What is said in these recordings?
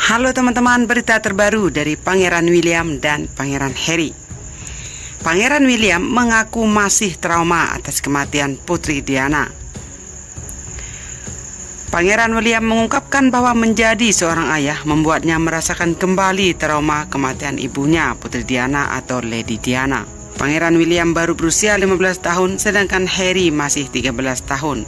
Halo teman-teman, berita terbaru dari Pangeran William dan Pangeran Harry. Pangeran William mengaku masih trauma atas kematian Putri Diana. Pangeran William mengungkapkan bahwa menjadi seorang ayah membuatnya merasakan kembali trauma kematian ibunya, Putri Diana atau Lady Diana. Pangeran William baru berusia 15 tahun, sedangkan Harry masih 13 tahun.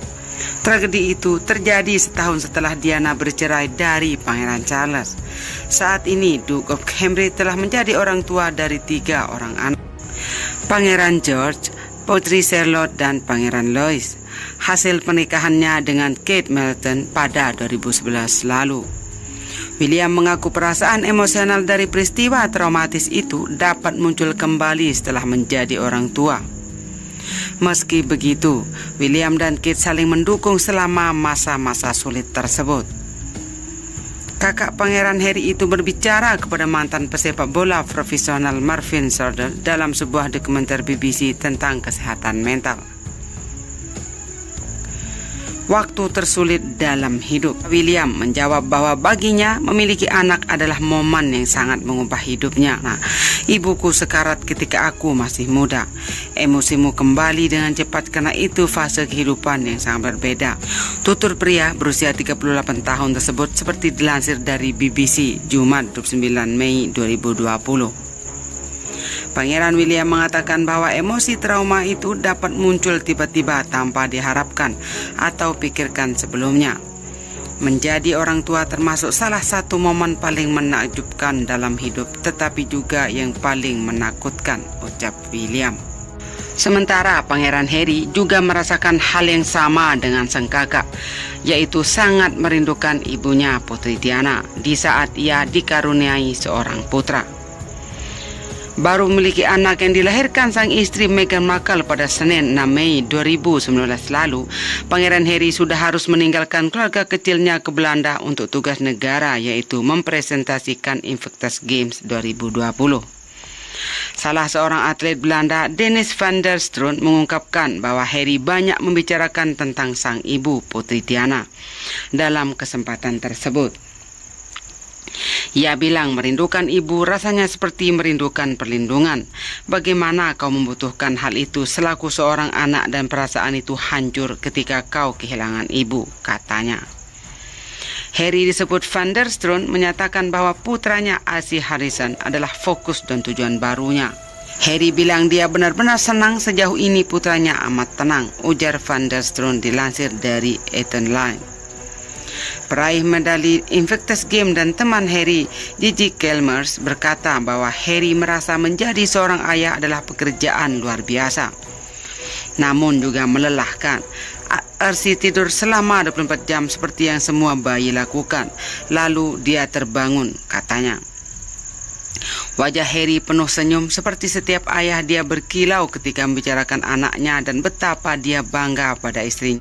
Tragedi itu terjadi setahun setelah Diana bercerai dari Pangeran Charles. Saat ini, Duke of Cambridge telah menjadi orang tua dari 3 orang anak. Pangeran George, Putri Charlotte, dan Pangeran Louis. Hasil pernikahannya dengan Kate Middleton pada 2011 lalu. William mengaku perasaan emosional dari peristiwa traumatis itu dapat muncul kembali setelah menjadi orang tua. Meski begitu, William dan Kate saling mendukung selama masa-masa sulit tersebut. Kakak Pangeran Harry itu berbicara kepada mantan pesepak bola profesional Marvin Sardell dalam sebuah dokumenter BBC tentang kesehatan mental. Waktu tersulit dalam hidup. William menjawab bahwa baginya memiliki anak adalah momen yang sangat mengubah hidupnya. Ibuku sekarat ketika aku masih muda. Emosimu kembali dengan cepat karena itu fase kehidupan yang sangat berbeda. Tutur pria berusia 38 tahun tersebut seperti dilansir dari BBC Jumat 29 Mei 2020. Pangeran William mengatakan bahwa emosi trauma itu dapat muncul tiba-tiba tanpa diharapkan atau pikirkan sebelumnya. Menjadi orang tua termasuk salah satu momen paling menakjubkan dalam hidup, tetapi juga yang paling menakutkan, ucap William. Sementara Pangeran Harry juga merasakan hal yang sama dengan sang kakak, yaitu sangat merindukan ibunya Putri Diana di saat ia dikaruniai seorang putra. Baru memiliki anak yang dilahirkan sang istri Meghan Markle pada Senin 6 Mei 2019 lalu, Pangeran Harry sudah harus meninggalkan keluarga kecilnya ke Belanda untuk tugas negara, yaitu mempresentasikan Invictus Games 2020. Salah seorang atlet Belanda, Dennis van der Stroon, mengungkapkan bahwa Harry banyak membicarakan tentang sang ibu, Putri Diana, dalam kesempatan tersebut. Ia bilang merindukan ibu rasanya seperti merindukan perlindungan. Bagaimana kau membutuhkan hal itu selaku seorang anak dan perasaan itu hancur ketika kau kehilangan ibu, katanya. Harry disebut van der Stroon menyatakan bahwa putranya Asi Harrison adalah fokus dan tujuan barunya. Harry bilang dia benar-benar senang sejauh ini putranya amat tenang, ujar van der Stroon dilansir dari Ethan Line. Peraih medali Invictus Games dan teman Harry, Gigi Chalmers, berkata bahwa Harry merasa menjadi seorang ayah adalah pekerjaan luar biasa, namun juga melelahkan. Arsi tidur selama 24 jam seperti yang semua bayi lakukan, lalu dia terbangun, katanya. Wajah Harry penuh senyum, seperti setiap ayah dia berkilau ketika membicarakan anaknya dan betapa dia bangga pada istrinya.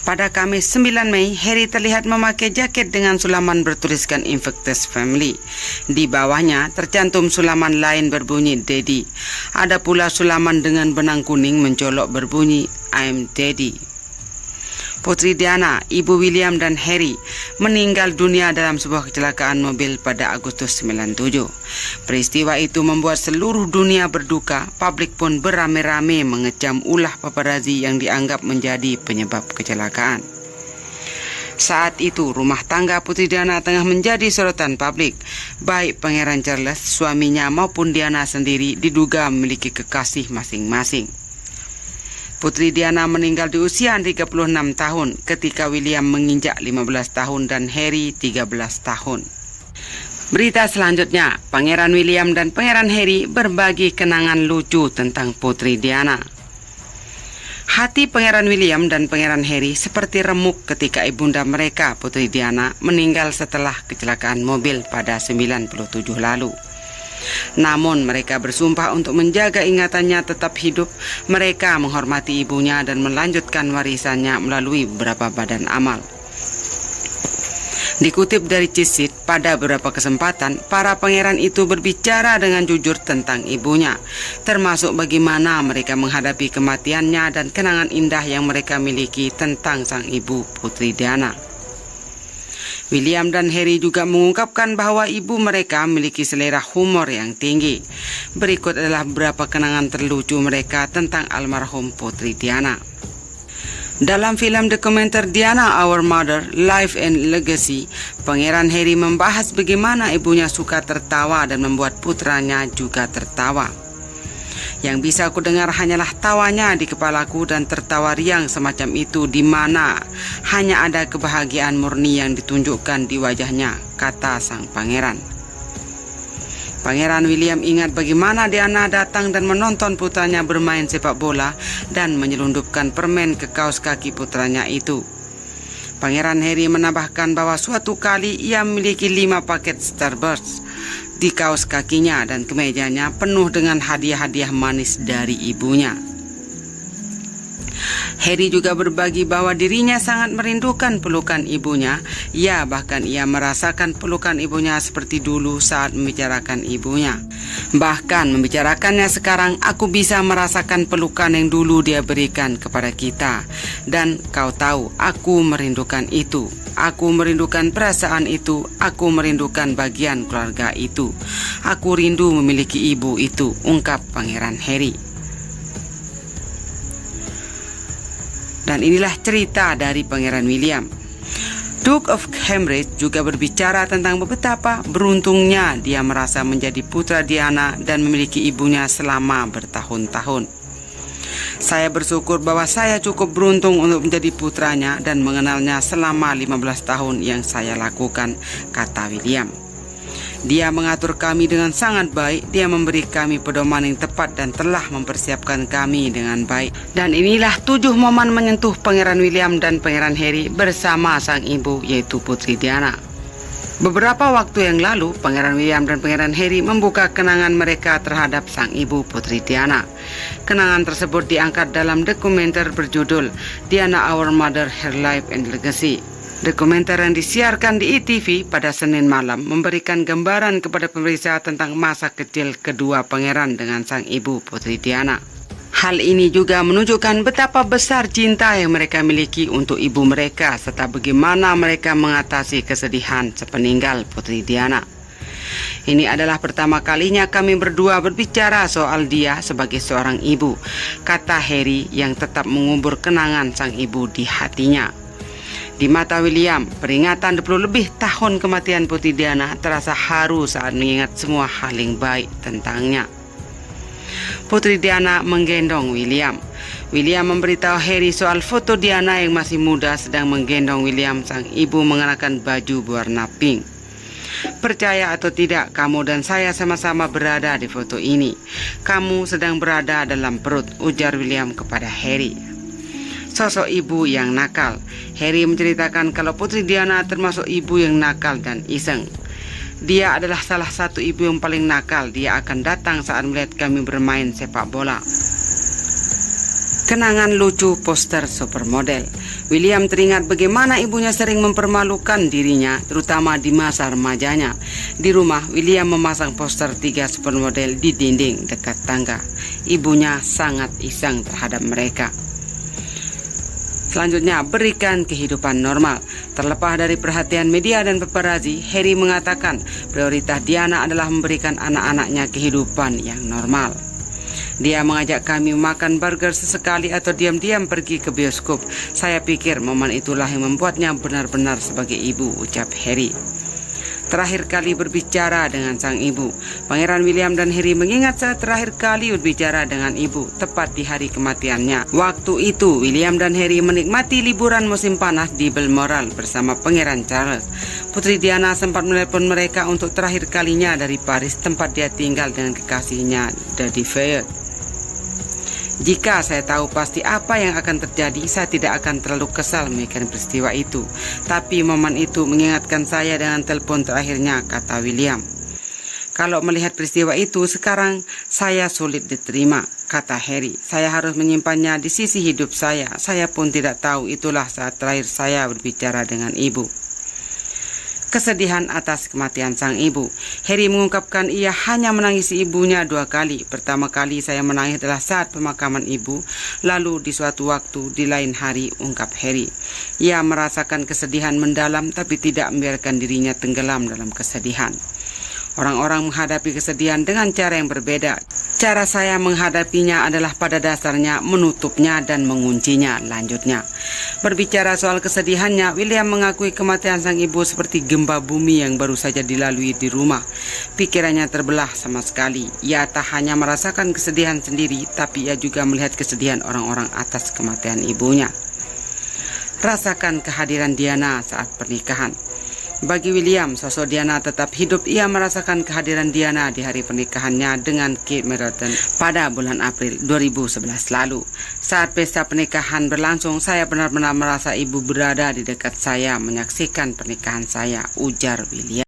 Pada Kamis 9 Mei, Harry terlihat memakai jaket dengan sulaman bertuliskan Invictus Family. Di bawahnya tercantum sulaman lain berbunyi Daddy. Ada pula sulaman dengan benang kuning mencolok berbunyi I'm Daddy. Putri Diana, ibu William dan Harry, meninggal dunia dalam sebuah kecelakaan mobil pada Agustus 97. Peristiwa itu membuat seluruh dunia berduka. Publik pun beramai-ramai mengecam ulah paparazzi yang dianggap menjadi penyebab kecelakaan. Saat itu, rumah tangga Putri Diana tengah menjadi sorotan publik. Baik Pangeran Charles, suaminya maupun Diana sendiri diduga memiliki kekasih masing-masing. Putri Diana meninggal di usia 36 tahun ketika William menginjak 15 tahun dan Harry 13 tahun. Berita selanjutnya, Pangeran William dan Pangeran Harry berbagi kenangan lucu tentang Putri Diana. Hati Pangeran William dan Pangeran Harry seperti remuk ketika ibunda mereka, Putri Diana, meninggal setelah kecelakaan mobil pada 97 lalu. Namun mereka bersumpah untuk menjaga ingatannya tetap hidup. Mereka menghormati ibunya dan melanjutkan warisannya melalui beberapa badan amal. Dikutip dari Cisit, pada beberapa kesempatan, para pangeran itu berbicara dengan jujur tentang ibunya, termasuk bagaimana mereka menghadapi kematiannya dan kenangan indah yang mereka miliki tentang sang ibu Putri Diana. William dan Harry juga mengungkapkan bahwa ibu mereka memiliki selera humor yang tinggi. Berikut adalah beberapa kenangan terlucu mereka tentang almarhum Putri Diana. Dalam film dokumenter Diana Our Mother, Life and Legacy, Pangeran Harry membahas bagaimana ibunya suka tertawa dan membuat putranya juga tertawa. Yang bisa aku dengar hanyalah tawanya di kepalaku dan tertawa riang semacam itu di mana hanya ada kebahagiaan murni yang ditunjukkan di wajahnya, kata sang pangeran. Pangeran William ingat bagaimana Diana datang dan menonton putranya bermain sepak bola dan menyelundupkan permen ke kaos kaki putranya itu. Pangeran Harry menambahkan bahwa suatu kali ia memiliki 5 paket Starburst di kaos kakinya dan kemejanya penuh dengan hadiah-hadiah manis dari ibunya. Harry juga berbagi bahwa dirinya sangat merindukan pelukan ibunya. Ya, bahkan ia merasakan pelukan ibunya seperti dulu saat membicarakan ibunya. Bahkan membicarakannya sekarang, aku bisa merasakan pelukan yang dulu dia berikan kepada kita. Dan kau tahu, aku merindukan itu. Aku merindukan perasaan itu. Aku merindukan bagian keluarga itu. Aku rindu memiliki ibu itu, ungkap Pangeran Harry. Dan inilah cerita dari Pangeran William. Duke of Cambridge juga berbicara tentang betapa beruntungnya dia merasa menjadi putra Diana dan memiliki ibunya selama bertahun-tahun. Saya bersyukur bahwa saya cukup beruntung untuk menjadi putranya dan mengenalnya selama 15 tahun yang saya lakukan, kata William. Dia mengatur kami dengan sangat baik, dia memberi kami pedoman yang tepat dan telah mempersiapkan kami dengan baik. Dan inilah 7 momen menyentuh Pangeran William dan Pangeran Harry bersama sang ibu, yaitu Putri Diana. Beberapa waktu yang lalu, Pangeran William dan Pangeran Harry membuka kenangan mereka terhadap sang ibu Putri Diana. Kenangan tersebut diangkat dalam dokumenter berjudul Diana Our Mother, Her Life and Legacy. Dokumenter yang disiarkan di ETV pada Senin malam memberikan gambaran kepada pemirsa tentang masa kecil kedua pangeran dengan sang ibu Putri Diana. Hal ini juga menunjukkan betapa besar cinta yang mereka miliki untuk ibu mereka serta bagaimana mereka mengatasi kesedihan sepeninggal Putri Diana. Ini adalah pertama kalinya kami berdua berbicara soal dia sebagai seorang ibu, kata Harry yang tetap mengubur kenangan sang ibu di hatinya. Di mata William, peringatan 20 lebih tahun kematian Putri Diana terasa haru saat mengingat semua hal yang baik tentangnya. Putri Diana menggendong William. William memberitahu Harry soal foto Diana yang masih muda sedang menggendong William, sang ibu mengenakan baju berwarna pink. Percaya atau tidak, kamu dan saya sama-sama berada di foto ini. Kamu sedang berada dalam perut, ujar William kepada Harry. Sosok ibu yang nakal. Harry menceritakan kalau Putri Diana termasuk ibu yang nakal dan iseng. Dia adalah salah satu ibu yang paling nakal. Dia akan datang saat melihat kami bermain sepak bola. Kenangan lucu poster supermodel. William teringat bagaimana ibunya sering mempermalukan dirinya, terutama di masa remajanya. Di rumah, William memasang poster 3 supermodel di dinding dekat tangga. Ibunya sangat iseng terhadap mereka. Selanjutnya, berikan kehidupan normal. Terlepas dari perhatian media dan paparazzi, Harry mengatakan prioritas Diana adalah memberikan anak-anaknya kehidupan yang normal. Dia mengajak kami makan burger sesekali atau diam-diam pergi ke bioskop. Saya pikir momen itulah yang membuatnya benar-benar sebagai ibu, ucap Harry. Terakhir kali berbicara dengan sang ibu, Pangeran William dan Harry mengingat saat terakhir kali berbicara dengan ibu, tepat di hari kematiannya. Waktu itu, William dan Harry menikmati liburan musim panas di Balmoral bersama Pangeran Charles. Putri Diana sempat menelepon mereka untuk terakhir kalinya dari Paris, tempat dia tinggal dengan kekasihnya, Daddy Fayette. Jika saya tahu pasti apa yang akan terjadi, saya tidak akan terlalu kesal memikirkan peristiwa itu. Tapi momen itu mengingatkan saya dengan telepon terakhirnya, kata William. Kalau melihat peristiwa itu sekarang, saya sulit diterima, kata Harry. Saya harus menyimpannya di sisi hidup saya. Saya pun tidak tahu itulah saat terakhir saya berbicara dengan ibu. kesedihan atas kematian sang ibu. Harry mengungkapkan ia hanya menangisi ibunya 2 kali. Pertama kali saya menangis adalah saat pemakaman ibu, lalu di suatu waktu di lain hari, ungkap Harry. Ia merasakan kesedihan mendalam tapi tidak membiarkan dirinya tenggelam dalam kesedihan. Orang-orang menghadapi kesedihan dengan cara yang berbeda. Cara saya menghadapinya adalah pada dasarnya menutupnya dan menguncinya, lanjutnya. Berbicara soal kesedihannya, William mengakui kematian sang ibu seperti gempa bumi yang baru saja dilalui di rumah. Pikirannya terbelah sama sekali. Ia tak hanya merasakan kesedihan sendiri, tapi ia juga melihat kesedihan orang-orang atas kematian ibunya. Rasakan kehadiran Diana saat pernikahan. Bagi William, sosok Diana tetap hidup. Ia merasakan kehadiran Diana di hari pernikahannya dengan Kate Middleton pada bulan April 2011 lalu. Saat pesta pernikahan berlangsung, saya benar-benar merasa ibu berada di dekat saya menyaksikan pernikahan saya, ujar William.